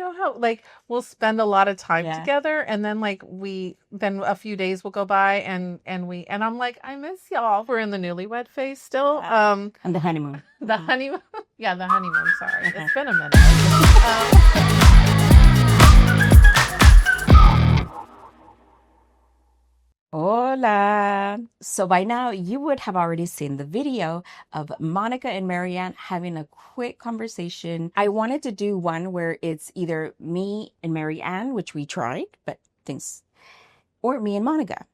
know how, like, we'll spend a lot of time Yeah. together, and then like then a few days will go by, and I'm like, I miss y'all. We're in the newlywed phase still. And the honeymoon. The honeymoon. Yeah, the honeymoon. Sorry, Okay. it's been a minute. Hola. So by now you would have already seen the video of Monica and Marianne having a quick conversation. I wanted to do one where it's either me and Marianne, which we tried, but things, or me and Monica.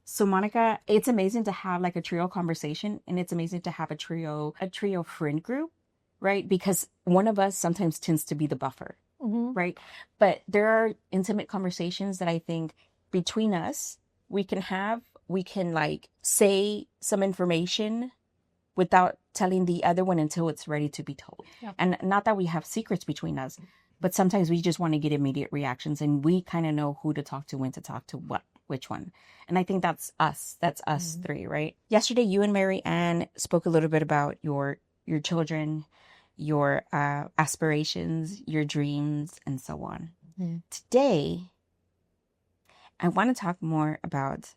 So Monica, it's amazing to have like a trio conversation, and it's amazing to have a trio friend group, right? Because one of us sometimes tends to be the buffer, right? But there are intimate conversations that I think between us, we can like say some information without telling the other one until it's ready to be told. Yeah. And not that we have secrets between us, but sometimes we just want to get immediate reactions, and we kind of know who to talk to, when to talk to, which one. And I think that's us. That's us three, right? Yesterday, you and Mary Ann spoke a little bit about your children, your aspirations, your dreams, and so on. Today, I want to talk more about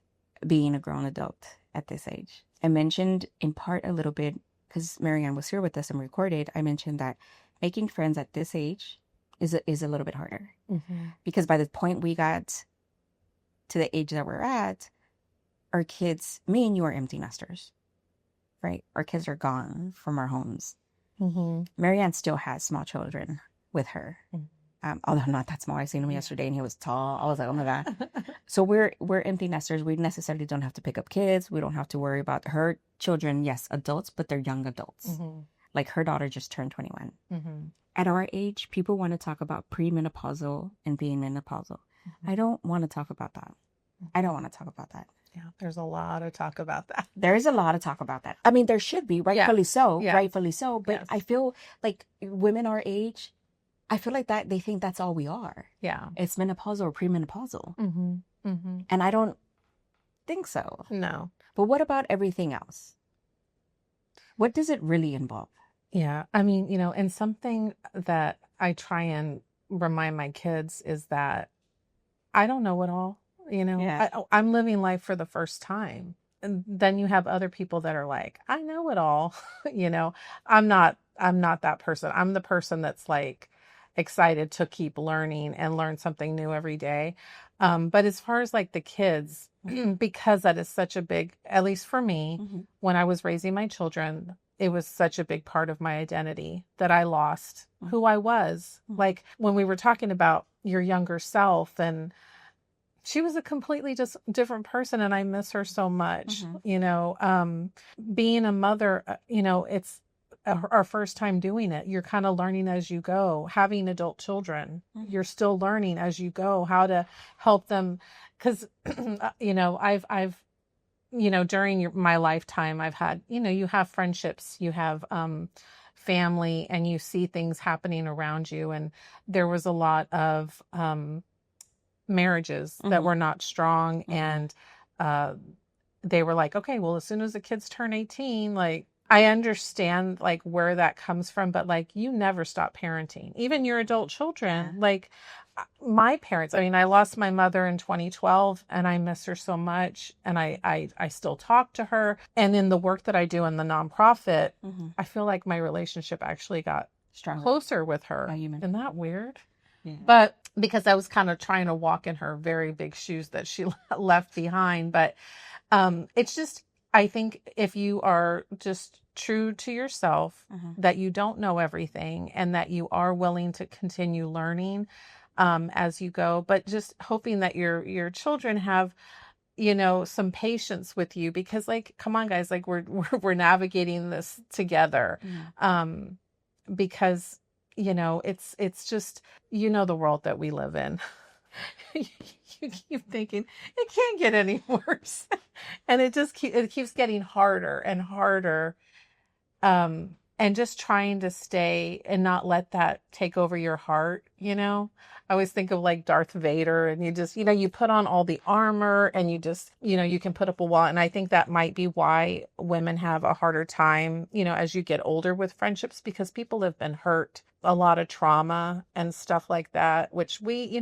being a grown adult at this age. I mentioned in part a little bit, because Marianne was here with us and recorded, I mentioned that making friends at this age is a little bit harder. Because by the point we got to the age that we're at, our kids, me and you are empty nesters, right? Our kids are gone from our homes. Marianne still has small children with her. Although not that small. I seen him yesterday and he was tall. I was like, oh my God. So we're empty nesters. We necessarily don't have to pick up kids. We don't have to worry about her children. Yes, adults, but they're young adults. Like her daughter just turned 21. At our age, people want to talk about premenopausal and being menopausal. I don't want to talk about that. I don't want to talk about that. Yeah, there's a lot of talk about that. There is a lot of talk about that. I mean, there should be, rightfully so. Yeah. Rightfully so. But Yes. I feel like women our age, I feel like that they think that's all we are. Yeah. It's menopausal or premenopausal. And I don't think so. No. But what about everything else? What does it really involve? Yeah. I mean, and something that I try and remind my kids is that I don't know it all, Yeah. I'm living life for the first time. And then you have other people that are like, I know it all. I'm not that person. I'm the person that's like excited to keep learning and learn something new every day. But as far as like the kids, because that is such a big, at least for me, when I was raising my children, it was such a big part of my identity that I lost who I was. Like when we were talking about your younger self, and she was a completely just different person, and I miss her so much. Being a mother, it's our first time doing it. You're kind of learning as you go. Having adult children, you're still learning as you go how to help them. Because, I've during my lifetime, I've had, you have friendships, you have family, and you see things happening around you. And there was a lot of marriages that were not strong. And they were like, okay, well, as soon as the kids turn 18, like, I understand like where that comes from, but like you never stop parenting, even your adult children. Like my parents, I mean, I lost my mother in 2012 and I miss her so much. And I still talk to her. And in the work that I do in the nonprofit, I feel like my relationship actually got closer with her. Isn't that weird? Yeah. But because I was kind of trying to walk in her very big shoes that she left behind. But it's just, I think if you are just true to yourself, that you don't know everything and that you are willing to continue learning as you go, but just hoping that your children have, some patience with you, because like, come on guys, like we're navigating this together. Because, it's just, the world that we live in. You keep thinking it can't get any worse, and it keeps getting harder and harder. and just trying to stay and not let that take over your heart, you know? I always think of like Darth Vader, and you just, you put on all the armor and you just, you can put up a wall. And I think that might be why women have a harder time, as you get older with friendships, because people have been hurt, a lot of trauma and stuff like that, which we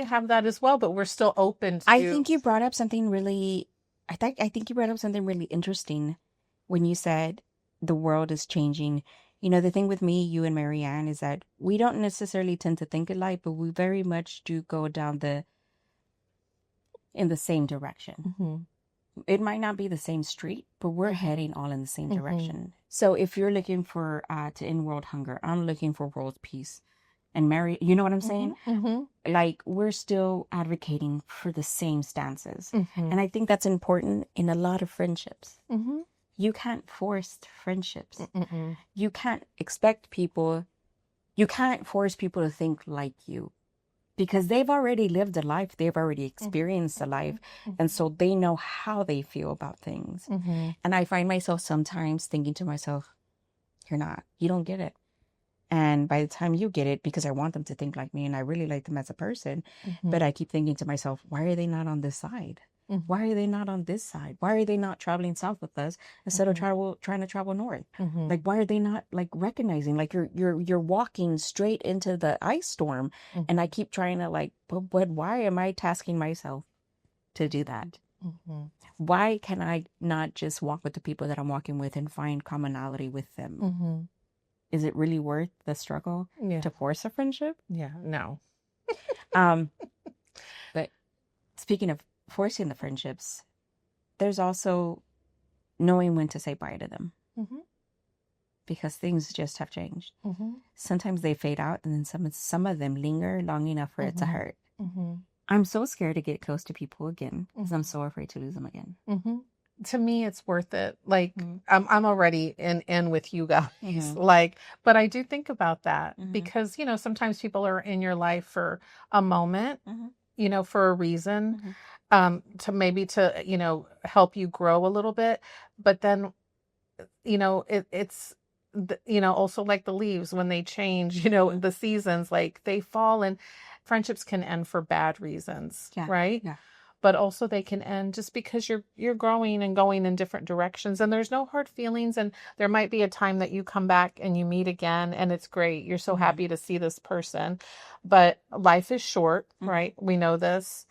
have that as well, but we're still open to. I think you brought up something really, I think you brought up something really interesting when you said the world is changing. The thing with me, you and Marianne, is that we don't necessarily tend to think alike, but we very much do go down in the same direction. Mm-hmm. It might not be the same street, but we're heading all in the same Mm-hmm. direction. So if you're looking for to end world hunger, I'm looking for world peace. And Mary, you know what I'm saying? Mm-hmm. Like, we're still advocating for the same stances. Mm-hmm. And I think that's important in a lot of friendships. Mm-hmm. You can't force friendships. Mm-mm. You can't force people to think like you, because they've already lived a life. They've already experienced a life. And so they know how they feel about things. Mm-hmm. And I find myself sometimes thinking to myself, you don't get it. And by the time you get it, because I want them to think like me and I really like them as a person, but I keep thinking to myself, why are they not on this side? Why are they not on this side? Why are they not traveling south with us instead of trying to travel north? Like, why are they not like recognizing, like, you're walking straight into the ice storm, and I keep trying to like, but why am I tasking myself to do that? Why can I not just walk with the people that I'm walking with and find commonality with them? Is it really worth the struggle to force a friendship? Yeah, no. But speaking of forcing the friendships, there's also knowing when to say bye to them. Because things just have changed. Sometimes they fade out, and then some of them linger long enough for it to hurt. I'm so scared to get close to people again because I'm so afraid to lose them again. To me, it's worth it. Like, I'm already in with you guys. Like, but I do think about that because, sometimes people are in your life for a moment, for a reason, to help you grow a little bit. But then, it's, also like the leaves when they change, the seasons, like they fall, and friendships can end for bad reasons, right? Yeah. But also they can end just because you're growing and going in different directions, and there's no hard feelings. And there might be a time that you come back and you meet again, and it's great. You're so happy to see this person, but life is short, right? We know this.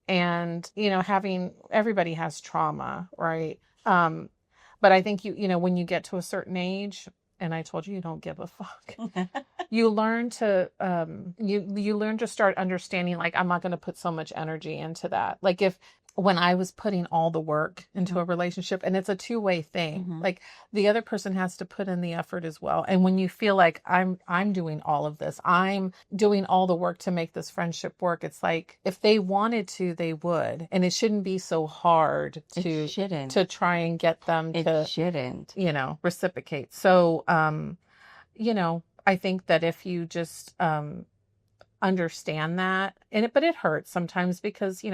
And, everybody has trauma, right? But I think when you get to a certain age, and I told you don't give a fuck, you learn to you learn to start understanding, like, I'm not going to put so much energy into that. Like, when I was putting all the work into a relationship, and it's a two-way thing, like the other person has to put in the effort as well. And when you feel like I'm doing all of this, I'm doing all the work to make this friendship work, it's like, if they wanted to, they would. And it shouldn't be so hard to try and get them to reciprocate. So I think that if you just understand that, but it hurts sometimes because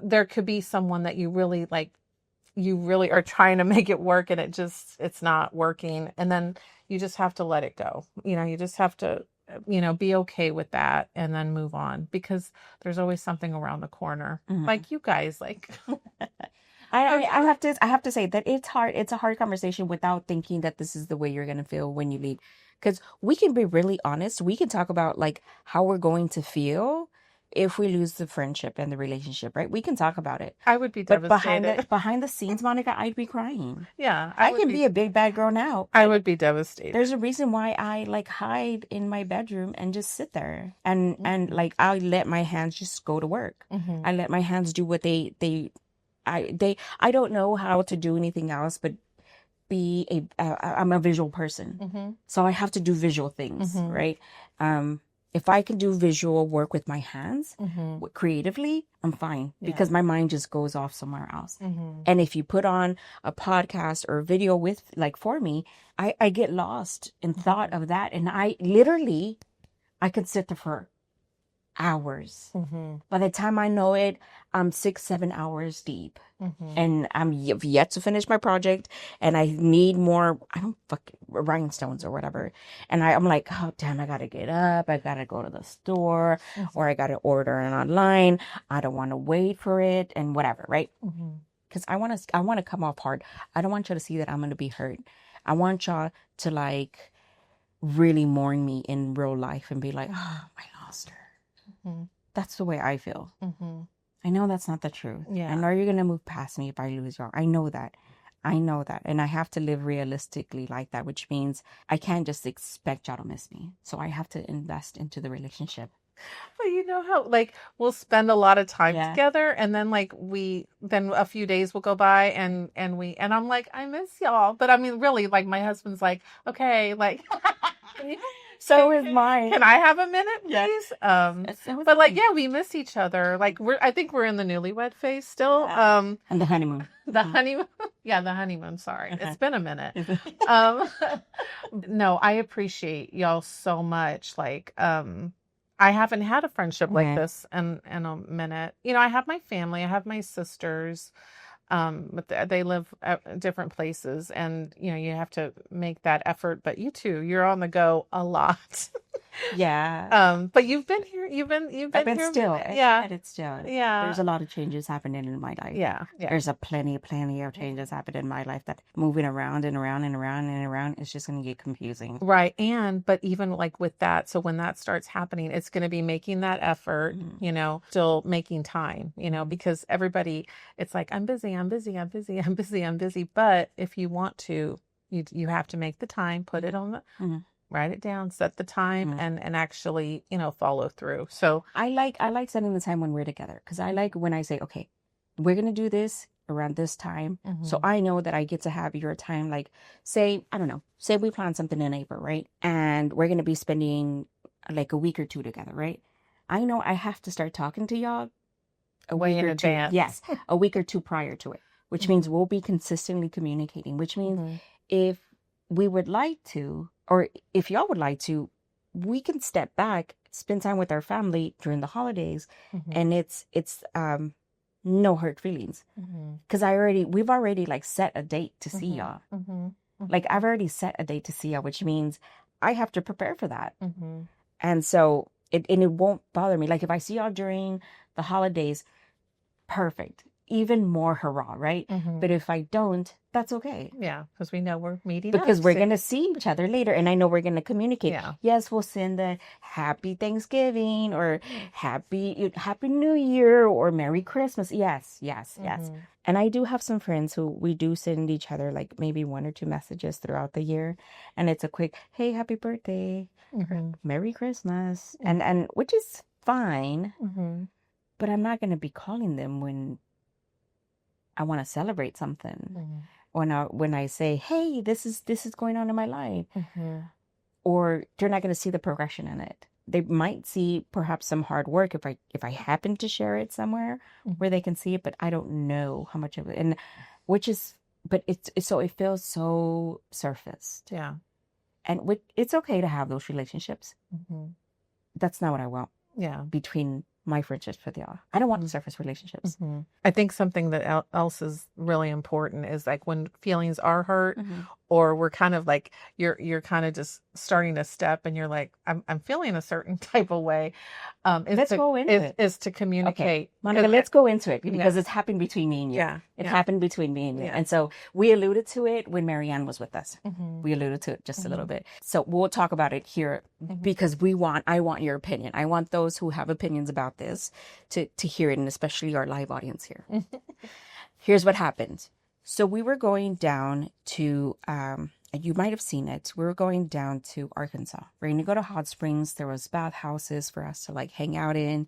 there could be someone that you really like, you really are trying to make it work, and it's not working. And then you just have to let it go. You just have to, be okay with that and then move on, because there's always something around the corner. Like you guys, like, I have to say that it's hard. It's a hard conversation without thinking that this is the way you're going to feel when you leave. Because we can be really honest. We can talk about like how we're going to feel if we lose the friendship and the relationship, right? We can talk about it. I would be devastated. But behind the scenes, Monica, I'd be crying. Yeah. I can be a big bad girl now. I would be devastated. There's a reason why I like hide in my bedroom and just sit there. And like, I let my hands just go to work. I let my hands do what I don't know how to do anything else but I'm a visual person. So I have to do visual things, right? If I can do visual work with my hands creatively, I'm fine, because my mind just goes off somewhere else. And if you put on a podcast or a video for me, I get lost in thought of that. And I could sit there for hours. Mm-hmm. By the time I know it, I'm 6-7 hours deep. Mm-hmm. And I'm yet to finish my project, and I need more, I don't fucking, rhinestones or whatever. And I'm like, oh, damn, I gotta get up. I gotta go to the store, or I gotta order it online. I don't want to wait for it and whatever, right? Because I want to come off hard. I don't want y'all to see that I'm going to be hurt. I want y'all to like really mourn me in real life and be like, oh, I lost her. That's the way I feel. I know that's not the truth. Yeah. I know you're going to move past me if I lose y'all. I know that. I know that. And I have to live realistically like that, which means I can't just expect y'all to miss me. So I have to invest into the relationship. Well, you know how like we'll spend a lot of time Yeah. together, and then like then a few days will go by, and I'm like, I miss y'all. But I mean, really, like my husband's like, okay, like So is mine. can I have a minute, Yes. please? So is But like, mine. yeah, we miss each other. Like I think we're in the newlywed phase still. And the honeymoon. The honeymoon. Yeah, the honeymoon. Sorry. It's been a minute. No, I appreciate y'all so much. Like, I haven't had a friendship like this in a minute. You know, I have my family, I have my sisters, but they live at different places, and you know, you have to make that effort. But you too, you're on the go a lot. Yeah. But you've been here. I've been here. still. Yeah. It's still. Yeah. There's a lot of changes happening in my life. Yeah. There's a plenty of changes happening in my life that moving around and around and around and around is just going to get confusing. Right. But even like with that, so when that starts happening, it's going to be making that effort, you know, still making time, you know, because everybody, it's like, I'm busy. But if you want to, you have to make the time, put it on the, write it down, set the time, and actually, you know, follow through. So I like setting the time when we're together, because I like when I say, okay, we're going to do this around this time. So I know that I get to have your time. Like, say, I don't know, say we plan something in April, right? And we're going to be spending like a week or two together, right? I know I have to start talking to y'all a way week in or advance. two. Yes, a week or two prior to it, which means we'll be consistently communicating, which means if we would like to, or if y'all would like to, we can step back, spend time with our family during the holidays, and it's no hurt feelings, because we've already like set a date to see y'all. Like I've already set a date to see y'all, which means I have to prepare for that. And so it won't bother me. Like if I see y'all during the holidays, perfect, even more hurrah, right? But if I don't, that's okay. Yeah, because we know we're meeting because up we're going to see each other later, and I know we're going to communicate. Yeah. Yes, we'll send the happy Thanksgiving or happy New Year or Merry Christmas. Yes. And I do have some friends who we do send each other like maybe 1 or 2 messages throughout the year, and it's a quick, hey, happy birthday, or Merry Christmas, and which is fine. But I'm not going to be calling them when I want to celebrate something. When I say, hey, this is going on in my life, or they're not going to see the progression in it. They might see perhaps some hard work if I happen to share it somewhere where they can see it, but I don't know how much of it, and but it feels so surfaced. Yeah, and it's okay to have those relationships. That's not what I want. Yeah, between my friendships with y'all. I don't want surface relationships. I think something that else is really important is like when feelings are hurt, or we're kind of like you're kind of just starting to step, and you're like, I'm feeling a certain type of way. Let's go into it. Is to communicate. Okay. Monica, let's go into it, because it's happened between me and you. Yeah, it happened between me and you. And so we alluded to it when Marianne was with us. We alluded to it just a little bit. So we'll talk about it here because I want your opinion. I want those who have opinions about this to hear it, and especially our live audience here. Here's what happened. So we were going down to, you might have seen it. We were going down to Arkansas. We're going to go to hot springs. There was bathhouses for us to like hang out in,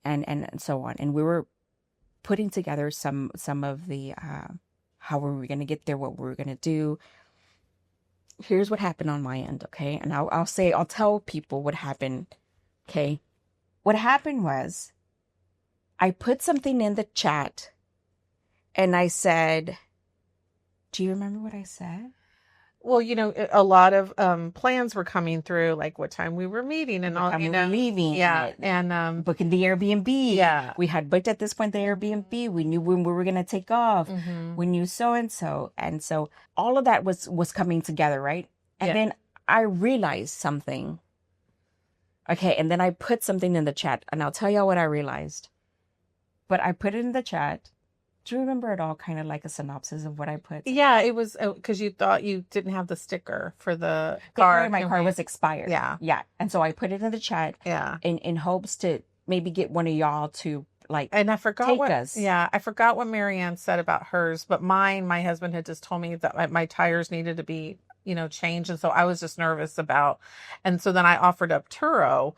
and so on. And we were putting together some of the, how were we going to get there, what we were going to do. Here's what happened on my end. Okay. And I'll tell people what happened. Okay. What happened was I put something in the chat, and I said, do you remember what I said? Well, a lot of plans were coming through, like what time we were meeting and What all, time we were leaving. Yeah, and booking the Airbnb. yeah, We had booked at this point the Airbnb. We knew when we were gonna take off. mm-hmm. We knew so and so, and so all of that was coming together, right? And Yeah. then I realized something. Okay, and then I put something in the chat, and I'll tell y'all what I realized. But I put it in the chat. Do you remember it all? Kind of like a synopsis of what I put. Yeah, it was because you thought you didn't have the sticker for the car. My car was expired. Yeah. Yeah. And so I put it in the chat. Yeah. In hopes to maybe get one of y'all to and I forgot take what, us. Yeah, I forgot what Marianne said about hers, but my husband had just told me that my tires needed to be, changed. And so I was just nervous and so then I offered up Turo.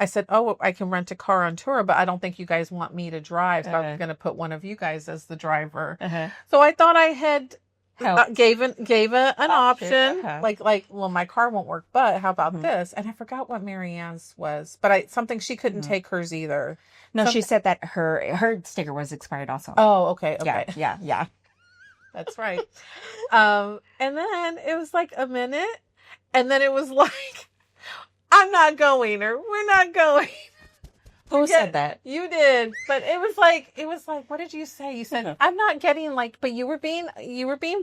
I said, oh, I can rent a car on Turo, but I don't think you guys want me to drive. So I was going to put one of you guys as the driver. So I thought I had gave an option. Well, my car won't work, but how about this? And I forgot what Marianne's was, but something she couldn't take hers either. No, she said that her sticker was expired also. Oh, okay. Yeah. That's right. And then it was like a minute, and then it was like, I'm not going, or we're not going. Who said that? You did. But it was like, what did you say? You said, I'm not getting but you were being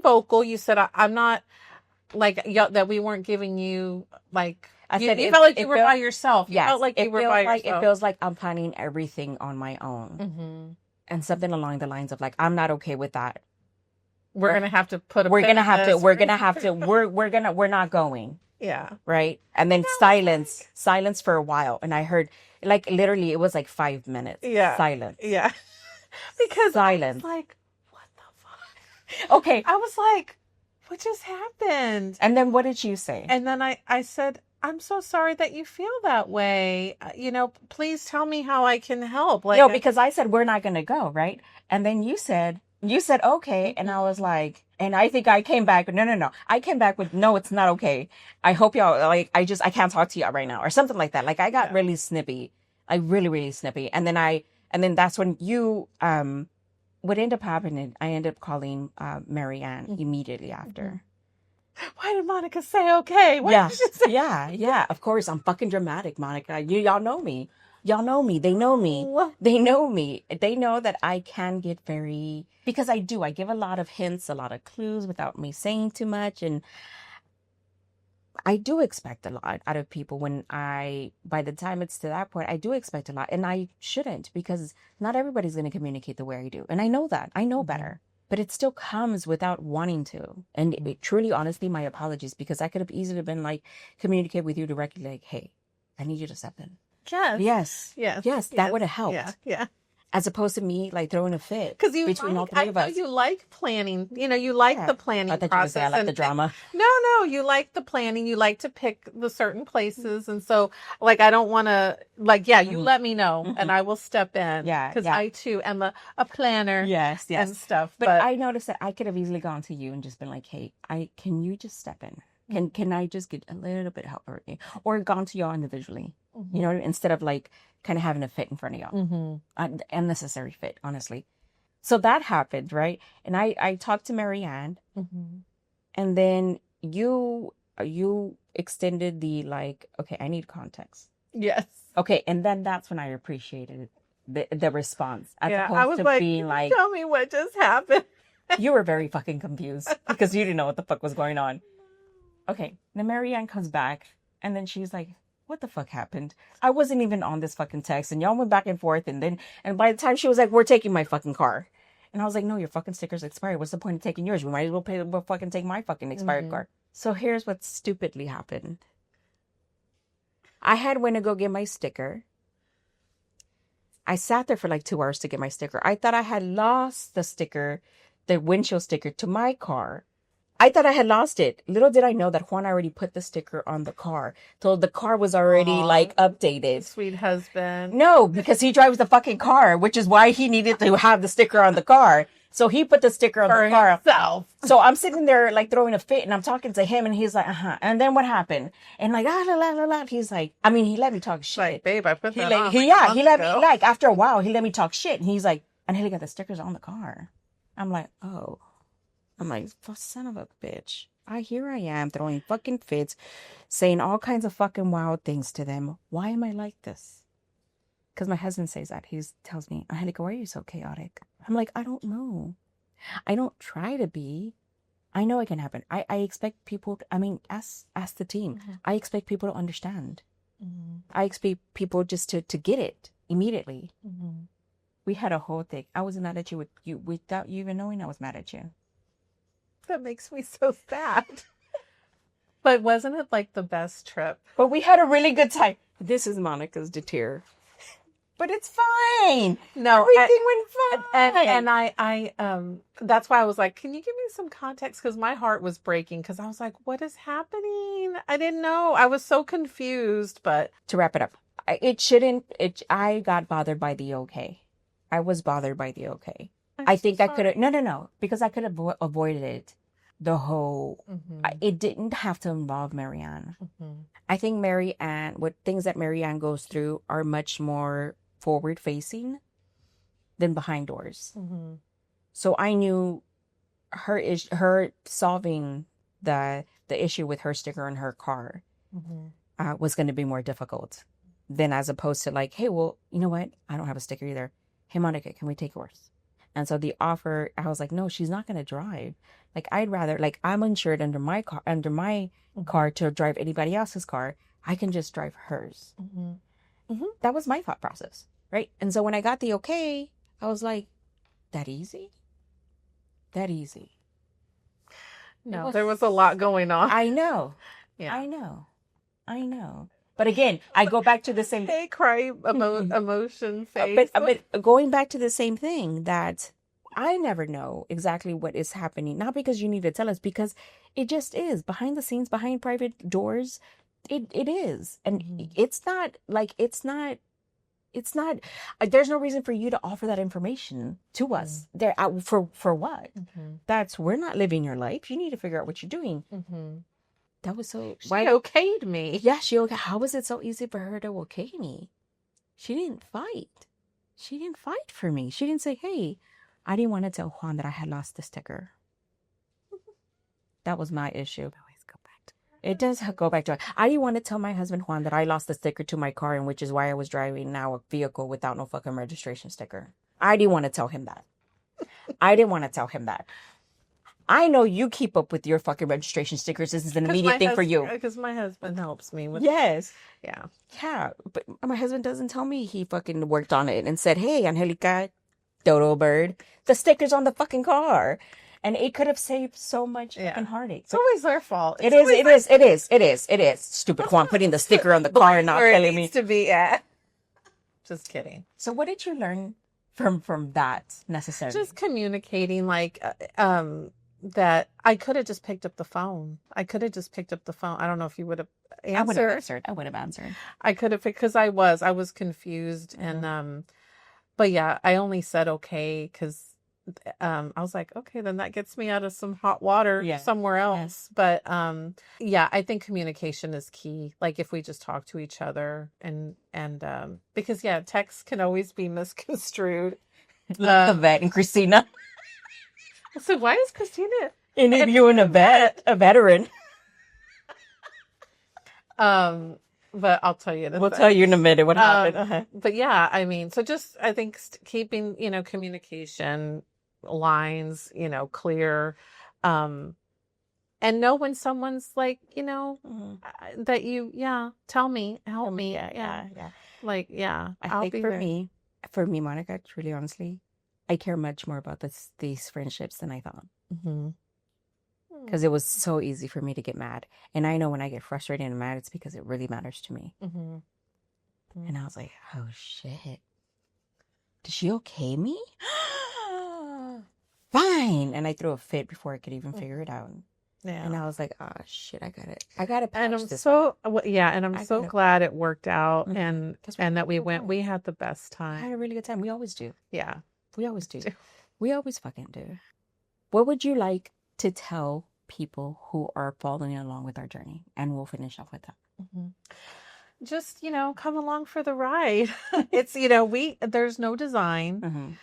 vocal. You said, I'm not that we weren't giving you I said you felt like you were by yourself. Yes, you felt like you were by yourself. It feels like I'm planning everything on my own. Mm-hmm. And something along the lines of I'm not okay with that. We're going to have to put we're not going. Yeah. Right. And then silence for a while. And I heard literally it was 5 minutes. Yeah. Silence. Yeah. Because silence. I was what the fuck? Okay. I was like, what just happened? And then what did you say? And then I said, I'm so sorry that you feel that way. Please tell me how I can help. No, because I said, we're not going to go. Right. And then you said, okay. And I was like, and I think I came back. No. I came back with, no, it's not okay. I hope y'all I can't talk to y'all right now or something like that. I got really snippy, really, really snippy. And then that's when you, what ended up happening, I ended up calling, Marianne immediately after. Why did Monica say okay? What did she say? Yeah. Of course, I'm fucking dramatic, Monica. Y'all know me. Y'all know me. They know me. They know me. They know that I can get because I do. I give a lot of hints, a lot of clues without me saying too much. And I do expect a lot out of people by the time it's to that point, I do expect a lot. And I shouldn't, because not everybody's going to communicate the way I do. And I know that. I know better. But it still comes without wanting to. And truly, honestly, my apologies, because I could have easily been communicate with you directly, hey, I need you to step in. Yes. That would have helped. Yeah. As opposed to me throwing a fit between all three of us. us. You like planning. You like the planning process. I thought you were saying I like the drama. No, you like the planning. You like to pick the certain places. And so, I don't want to, you let me know and I will step in. Yeah. Because I, too, am a planner. Yes. And stuff. But I noticed that I could have easily gone to you and just been like, hey, can you just step in? Can I just get a little bit of help over you? Or gone to y'all individually, instead of kind of having a fit in front of y'all. Unnecessary fit, honestly. So that happened, right? And I talked to Marianne, and then you extended the okay, I need context. Yes. Okay, and then that's when I appreciated the response. As I was being tell me what just happened. You were very fucking confused because you didn't know what the fuck was going on. Okay, then Marianne comes back, and then she's like, what the fuck happened? I wasn't even on this fucking text, and y'all went back and forth, and by the time she was like, we're taking my fucking car. And I was like, no, your fucking sticker's expired. What's the point of taking yours? We might as well fucking take my fucking expired car. So here's what stupidly happened. I had went to go get my sticker. I sat there for 2 hours to get my sticker. I thought I had lost the sticker, the windshield sticker, to my car. I thought I had lost it. Little did I know that Juan already put the sticker on the car. So the car was already updated. Sweet husband. No, because he drives the fucking car, which is why he needed to have the sticker on the car. So he put the sticker on the car himself. So I'm sitting there throwing a fit, and I'm talking to him, and he's like, And then what happened? And la la la la. He's like, he let me talk shit. Babe, I put that on. He let me after a while, he let me talk shit, and he's like, Anjelica, the sticker's on the car. I'm like, oh. I'm like, son of a bitch. Here I am throwing fucking fits, saying all kinds of fucking wild things to them. Why am I like this? Because my husband says that. He tells me, Angelica, why are you so chaotic? I'm like, I don't know. I don't try to be. I know it can happen. I expect people, ask the team. Mm-hmm. I expect people to understand. Mm-hmm. I expect people just to get it immediately. Mm-hmm. We had a whole thing. I was mad at you without you even knowing I was mad at you. That makes me so sad. But wasn't it like the best trip? But we had a really good time. This is Monica's deter. But it's fine. No, everything went fine. And I that's why I was like, can you give me some context? Because my heart was breaking. Because I was like, what is happening? I didn't know. I was so confused. But to wrap it up, I got bothered by the okay. I was bothered by the okay. I think I could have, no, because I could have avoided it. The whole, it didn't have to involve Marianne. Mm-hmm. I think what things that Marianne goes through are much more forward facing than behind doors. Mm-hmm. So I knew her solving the issue with her sticker in her car was going to be more difficult than as opposed to like, hey, well, you know what? I don't have a sticker either. Hey, Monica, can we take yours? And so the offer, I was like, no, she's not going to drive. Like, I'd rather, like, I'm insured under my car to drive anybody else's car. I can just drive hers. Mm-hmm. Mm-hmm. That was my thought process, right? And so when I got the okay, I was like, that easy? That easy. No, there was a lot going on. I know. Yeah. I know. But again, I go back to the same... Hey, cry, emotion face. But going back to the same thing that I never know exactly what is happening. Not because you need to tell us, because it just is. Behind the scenes, behind private doors, it is. And it's not, there's no reason for you to offer that information to us. There for what? We're not living your life. You need to figure out what you're doing. That was so... She okayed me. Yeah, how was it so easy for her to okay me? She didn't fight. She didn't fight for me. She didn't say, hey, I didn't want to tell Juan that I had lost the sticker. That was my issue. It does go back to it. I didn't want to tell my husband Juan that I lost the sticker to my car, and which is why I was driving now a vehicle without no fucking registration sticker. I didn't want to tell him that. I know you keep up with your fucking registration stickers. This is an immediate thing for you. Because my husband helps me with... Yes. Yeah. Yeah. But my husband doesn't tell me he fucking worked on it and said, hey, Angelica, dodo bird, the sticker's on the fucking car. And it could have saved so much fucking heartache. It's always their fault. It is. Stupid Juan putting the sticker on the car and not telling me. To be at. Just kidding. So what did you learn from that necessarily? Just communicating, that I could have just picked up the phone. I don't know if you would have answered. I would have answered. I could have, because I was confused. And, but yeah, I only said okay because I was like, okay, then that gets me out of some hot water somewhere else. But I think communication is key. Like if we just talk to each other and because text can always be misconstrued. Like the vet and Christina. So why is Christina interviewing a veteran? But I'll tell you. We'll tell you in a minute what happened. But yeah, I mean, so just I think keeping communication lines clear, and know when someone's like that you tell me, help me, like I think for me, Monica, truly honestly, I care much more about these friendships than I thought. Because it was so easy for me to get mad. And I know when I get frustrated and mad, it's because it really matters to me. And I was like, oh, shit. Did she okay me? Fine. And I threw a fit before I could even figure it out. Yeah. And I was like, oh, shit, I got to patch this. And I'm so glad it worked out and that we had the best time. I had a really good time. We always do. Yeah. We always do. We always fucking do. What would you like to tell people who are following along with our journey? And we'll finish off with that. Just, come along for the ride. It's, there's no design.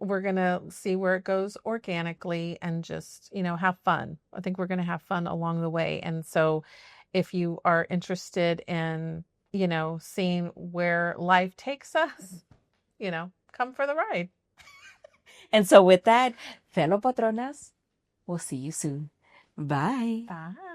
we're going to see where it goes organically and just, have fun. I think we're going to have fun along the way. And so if you are interested in, seeing where life takes us, come for the ride. And so with that, fellow patronas, we'll see you soon. Bye. Bye.